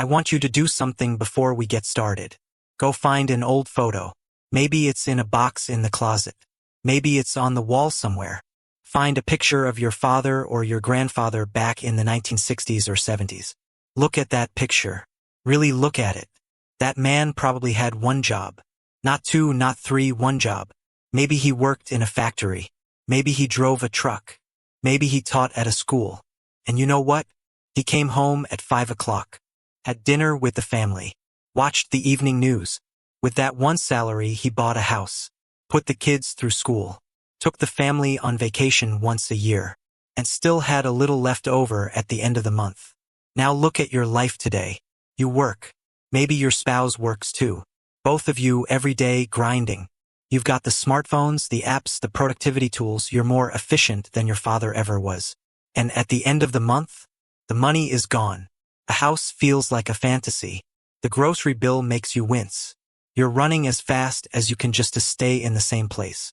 I want you to do something before we get started. Go find an old photo. Maybe it's in a box in the closet. Maybe it's on the wall somewhere. Find a picture of your father or your grandfather back in the 1960s or 70s. Look at that picture. Really look at it. That man probably had one job. Not two, not three, one job. Maybe he worked in a factory. Maybe he drove a truck. Maybe he taught at a school. And you know what? He came home at 5 o'clock. Had dinner with the family. Watched the evening news. With that one salary, he bought a house. Put the kids through school. Took the family on vacation once a year. And still had a little left over at the end of the month. Now look at your life today. You work. Maybe your spouse works too. Both of you every day grinding. You've got the smartphones, the apps, the productivity tools. You're more efficient than your father ever was. And at the end of the month, the money is gone. A house feels like a fantasy. The grocery bill makes you wince. You're running as fast as you can just to stay in the same place.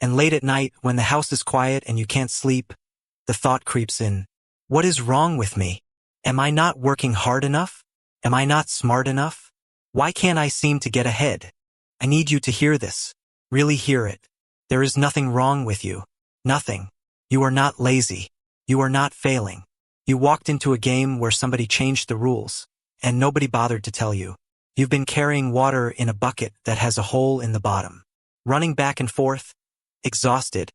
And late at night, when the house is quiet and you can't sleep, the thought creeps in. What is wrong with me? Am I not working hard enough? Am I not smart enough? Why can't I seem to get ahead? I need you to hear this. Really hear it. There is nothing wrong with you. Nothing. You are not lazy. You are not failing. You walked into a game where somebody changed the rules, and nobody bothered to tell you. You've been carrying water in a bucket that has a hole in the bottom. Running back and forth, exhausted,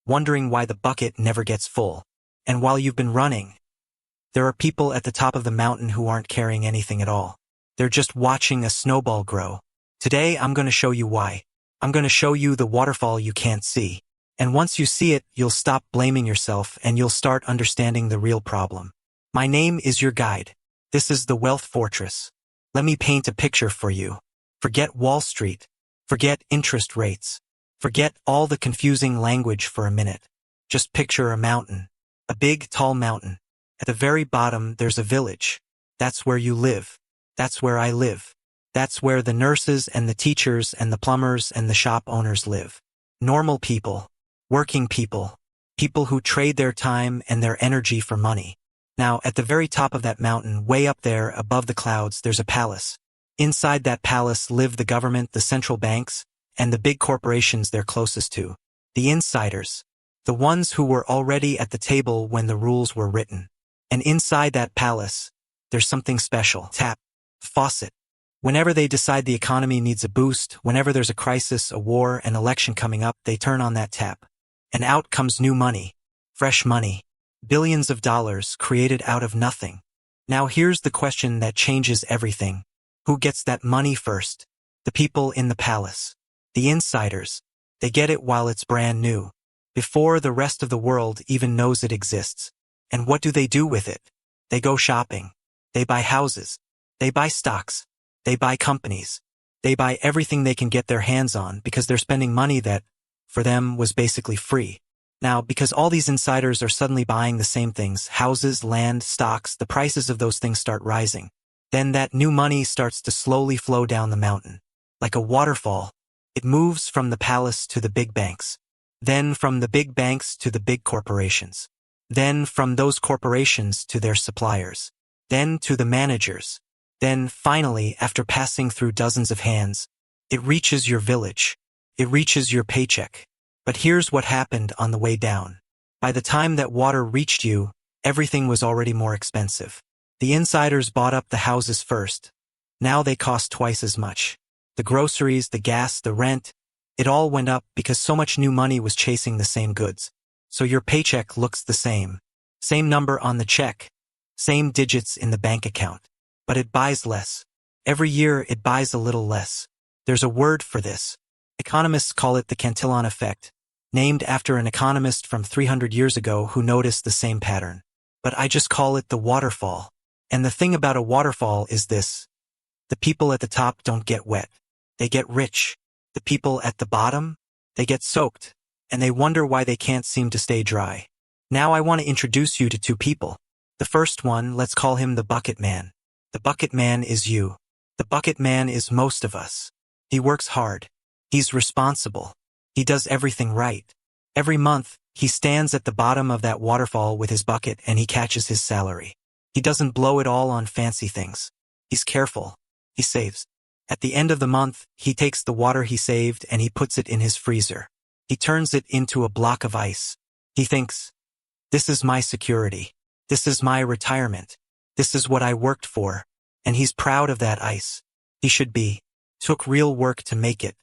wondering why the bucket never gets full. And while you've been running, there are people at the top of the mountain who aren't carrying anything at all. They're just watching a snowball grow. Today, I'm going to show you why. I'm going to show you the waterfall you can't see. And once you see it, you'll stop blaming yourself and you'll start understanding the real problem. My name is your guide. This is the Wealth Fortress. Let me paint a picture for you. Forget Wall Street. Forget interest rates. Forget all the confusing language for a minute. Just picture a mountain. A big, tall mountain. At the very bottom, there's a village. That's where you live. That's where I live. That's where the nurses and the teachers and the plumbers and the shop owners live. Normal people. Working people. People who trade their time and their energy for money. Now, at the very top of that mountain, way up there above the clouds, there's a palace. Inside that palace live the government, the central banks, and the big corporations they're closest to. The insiders. The ones who were already at the table when the rules were written. And inside that palace, there's something special. Tap. Faucet. Whenever they decide the economy needs a boost, whenever there's a crisis, a war, an election coming up, they turn on that tap. And out comes new money. Fresh money. Billions of dollars created out of nothing. Now here's the question that changes everything. Who gets that money first? The people in the palace. The insiders. They get it while it's brand new. Before the rest of the world even knows it exists. And what do they do with it? They go shopping. They buy houses. They buy stocks. They buy companies. They buy everything they can get their hands on because they're spending money that, for them, was basically free. Now, because all these insiders are suddenly buying the same things, houses, land, stocks, the prices of those things start rising. Then that new money starts to slowly flow down the mountain. Like a waterfall, it moves from the palace to the big banks. Then from the big banks to the big corporations. Then from those corporations to their suppliers. Then to the managers. Then, finally, after passing through dozens of hands, it reaches your village. It reaches your paycheck. But here's what happened on the way down. By the time that water reached you, everything was already more expensive. The insiders bought up the houses first. Now they cost twice as much. The groceries, the gas, the rent, it all went up because so much new money was chasing the same goods. So your paycheck looks the same. Same number on the check. Same digits in the bank account. But it buys less. Every year it buys a little less. There's a word for this. Economists call it the Cantillon Effect, named after an economist from 300 years ago who noticed the same pattern. But I just call it the waterfall. And the thing about a waterfall is this. The people at the top don't get wet. They get rich. The people at the bottom, they get soaked. And they wonder why they can't seem to stay dry. Now I want to introduce you to two people. The first one, let's call him the bucket man. The bucket man is you. The bucket man is most of us. He works hard. He's responsible. He does everything right. Every month, he stands at the bottom of that waterfall with his bucket and he catches his salary. He doesn't blow it all on fancy things. He's careful. He saves. At the end of the month, he takes the water he saved and he puts it in his freezer. He turns it into a block of ice. He thinks, this is my security. This is my retirement. This is what I worked for. And he's proud of that ice. He should be. Took real work to make it.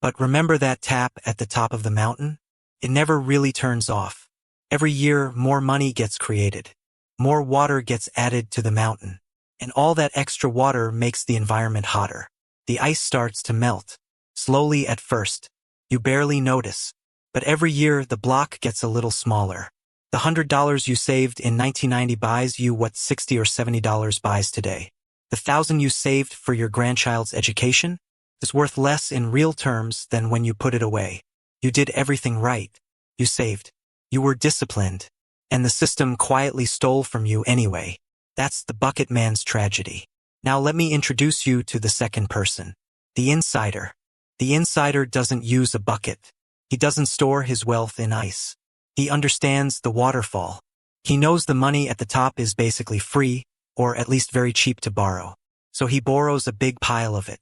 But remember that tap at the top of the mountain? It never really turns off. Every year, more money gets created. More water gets added to the mountain. And all that extra water makes the environment hotter. The ice starts to melt. Slowly at first. You barely notice. But every year, the block gets a little smaller. The $100 you saved in 1990 buys you what $60 or $70 buys today. The $1,000 you saved for your grandchild's education is worth less in real terms than when you put it away. You did everything right. You saved. You were disciplined. And the system quietly stole from you anyway. That's the bucket man's tragedy. Now let me introduce you to the second person. The insider. The insider doesn't use a bucket. He doesn't store his wealth in ice. He understands the waterfall. He knows the money at the top is basically free, or at least very cheap to borrow. So he borrows a big pile of it.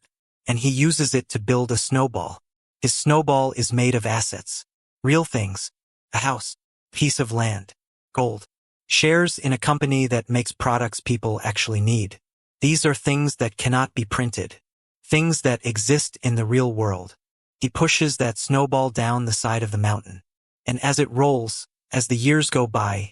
And he uses it to build a snowball. His snowball is made of assets. Real things. A house. Piece of land. Gold. Shares in a company that makes products people actually need. These are things that cannot be printed. Things that exist in the real world. He pushes that snowball down the side of the mountain. And as it rolls, as the years go by,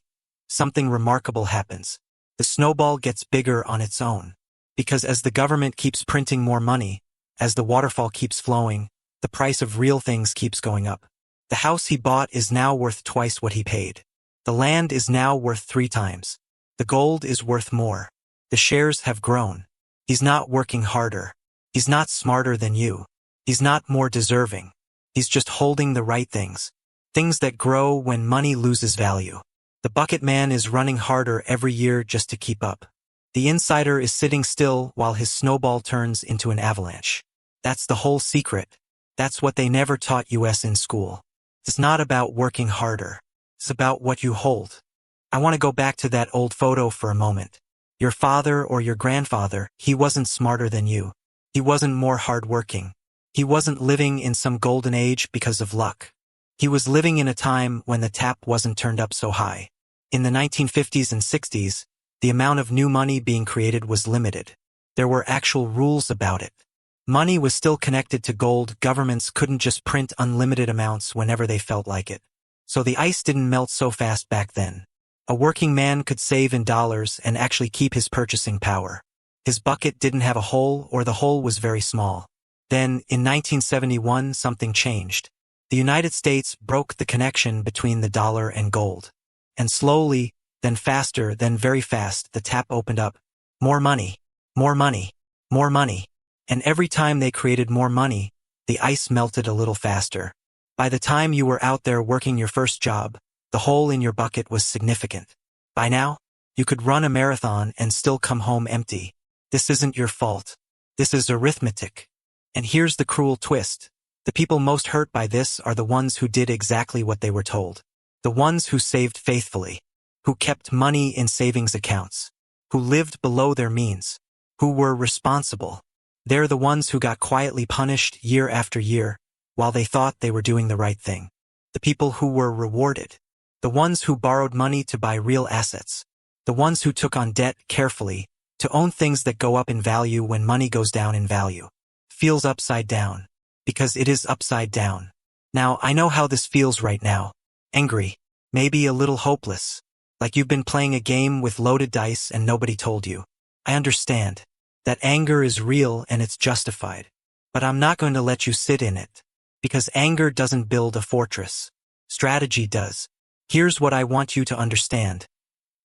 something remarkable happens. The snowball gets bigger on its own. Because as the government keeps printing more money, as the waterfall keeps flowing, the price of real things keeps going up. The house he bought is now worth twice what he paid. The land is now worth 3 times. The gold is worth more. The shares have grown. He's not working harder. He's not smarter than you. He's not more deserving. He's just holding the right things. Things that grow when money loses value. The bucket man is running harder every year just to keep up. The insider is sitting still while his snowball turns into an avalanche. That's the whole secret. That's what they never taught us in school. It's not about working harder. It's about what you hold. I want to go back to that old photo for a moment. Your father or your grandfather, he wasn't smarter than you. He wasn't more hardworking. He wasn't living in some golden age because of luck. He was living in a time when the tap wasn't turned up so high. In the 1950s and 60s, the amount of new money being created was limited. There were actual rules about it. Money was still connected to gold. Governments couldn't just print unlimited amounts whenever they felt like it. So the ice didn't melt so fast back then. A working man could save in dollars and actually keep his purchasing power. His bucket didn't have a hole, or the hole was very small. Then, in 1971, something changed. The United States broke the connection between the dollar and gold. And slowly, then faster, then very fast, the tap opened up. More money. More money. More money. And every time they created more money, the ice melted a little faster. By the time you were out there working your first job, the hole in your bucket was significant. By now, you could run a marathon and still come home empty. This isn't your fault. This is arithmetic. And here's the cruel twist. The people most hurt by this are the ones who did exactly what they were told. The ones who saved faithfully. Who kept money in savings accounts. Who lived below their means. Who were responsible. They're the ones who got quietly punished year after year, while they thought they were doing the right thing. The people who were rewarded. The ones who borrowed money to buy real assets. The ones who took on debt carefully, to own things that go up in value when money goes down in value. Feels upside down. Because it is upside down. Now, I know how this feels right now. Angry. Maybe a little hopeless. Like you've been playing a game with loaded dice and nobody told you. I understand. That anger is real and it's justified. But I'm not going to let you sit in it. Because anger doesn't build a fortress. Strategy does. Here's what I want you to understand.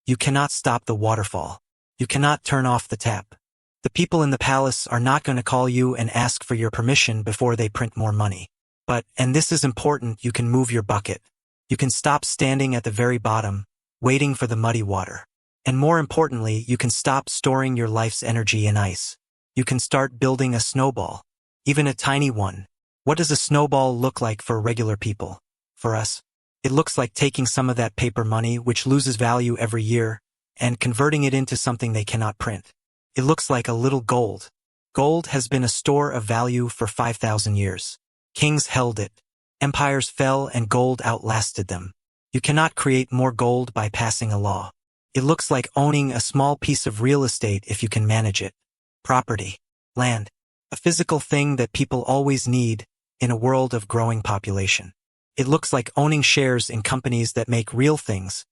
You cannot stop the waterfall. You cannot turn off the tap. The people in the palace are not going to call you and ask for your permission before they print more money. But, and this is important, you can move your bucket. You can stop standing at the very bottom, waiting for the muddy water. And more importantly, you can stop storing your life's energy in ice. You can start building a snowball. Even a tiny one. What does a snowball look like for regular people? For us, it looks like taking some of that paper money, which loses value every year, and converting it into something they cannot print. It looks like a little gold. Gold has been a store of value for 5,000 years. Kings held it. Empires fell and gold outlasted them. You cannot create more gold by passing a law. It looks like owning a small piece of real estate if you can manage it. Property. Land. A physical thing that people always need in a world of growing population. It looks like owning shares in companies that make real things.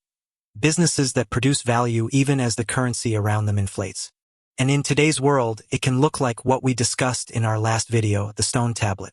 Businesses that produce value even as the currency around them inflates. And in today's world, it can look like what we discussed in our last video, the stone tablet.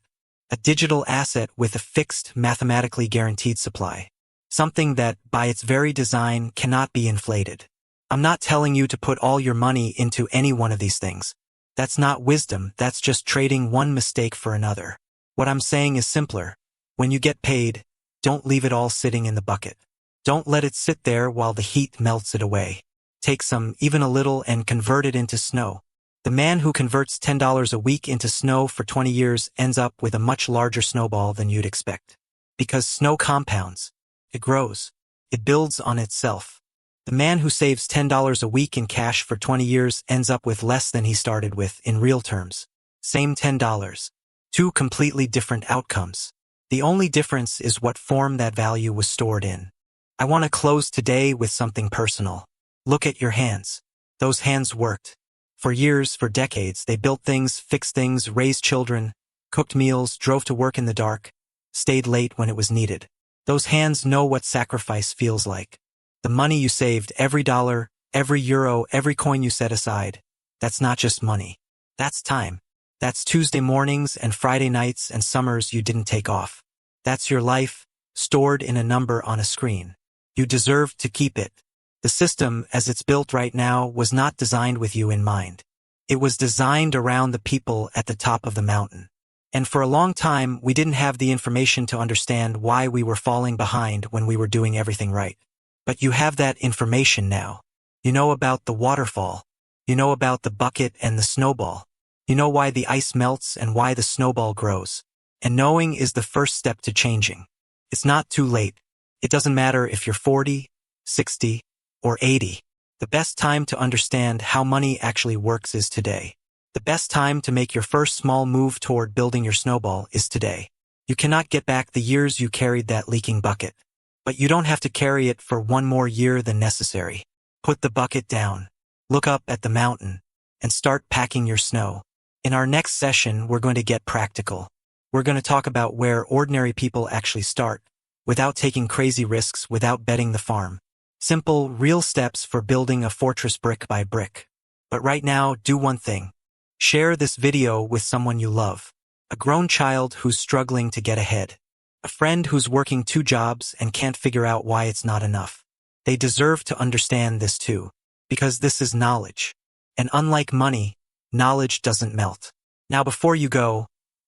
A digital asset with a fixed, mathematically guaranteed supply. Something that, by its very design, cannot be inflated. I'm not telling you to put all your money into any one of these things. That's not wisdom, that's just trading one mistake for another. What I'm saying is simpler. When you get paid, don't leave it all sitting in the bucket. Don't let it sit there while the heat melts it away. Take some, even a little, and convert it into snow. The man who converts $10 a week into snow for 20 years ends up with a much larger snowball than you'd expect. Because snow compounds. It grows. It builds on itself. The man who saves $10 a week in cash for 20 years ends up with less than he started with in real terms. Same $10. Two completely different outcomes. The only difference is what form that value was stored in. I want to close today with something personal. Look at your hands. Those hands worked. For years, for decades, they built things, fixed things, raised children, cooked meals, drove to work in the dark, stayed late when it was needed. Those hands know what sacrifice feels like. The money you saved, every dollar, every euro, every coin you set aside, that's not just money. That's time. That's Tuesday mornings and Friday nights and summers you didn't take off. That's your life, stored in a number on a screen. You deserve to keep it. The system, as it's built right now, was not designed with you in mind. It was designed around the people at the top of the mountain. And for a long time, we didn't have the information to understand why we were falling behind when we were doing everything right. But you have that information now. You know about the waterfall. You know about the bucket and the snowball. You know why the ice melts and why the snowball grows. And knowing is the first step to changing. It's not too late. It doesn't matter if you're 40, 60, or 80. The best time to understand how money actually works is today. The best time to make your first small move toward building your snowball is today. You cannot get back the years you carried that leaking bucket. But you don't have to carry it for one more year than necessary. Put the bucket down. Look up at the mountain. And start packing your snow. In our next session, we're going to get practical. We're going to talk about where ordinary people actually start, without taking crazy risks, without betting the farm. Simple, real steps for building a fortress brick by brick. But right now, do one thing. Share this video with someone you love. A grown child who's struggling to get ahead. A friend who's working 2 jobs and can't figure out why it's not enough. They deserve to understand this too. Because this is knowledge. And unlike money, knowledge doesn't melt. Now before you go,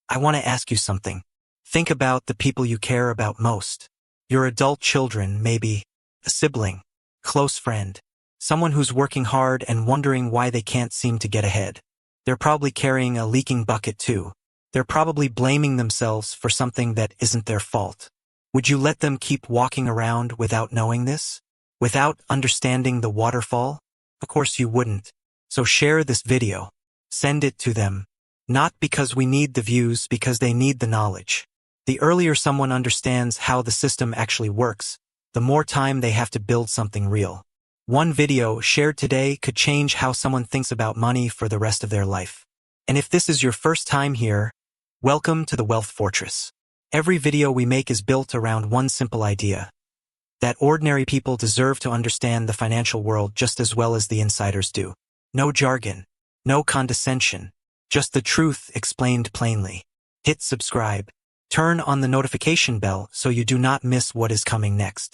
I want to ask you something. Think about the people you care about most. Your adult children, maybe. A sibling, close friend, someone who's working hard and wondering why they can't seem to get ahead. They're probably carrying a leaking bucket too. They're probably blaming themselves for something that isn't their fault. Would you let them keep walking around without knowing this? Without understanding the waterfall? Of course you wouldn't. So share this video. Send it to them. Not because we need the views, because they need the knowledge. The earlier someone understands how the system actually works, the more time they have to build something real. One video shared today could change how someone thinks about money for the rest of their life. And if this is your first time here, welcome to the Wealth Fortress. Every video we make is built around one simple idea. That ordinary people deserve to understand the financial world just as well as the insiders do. No jargon. No condescension. Just the truth explained plainly. Hit subscribe. Turn on the notification bell so you do not miss what is coming next.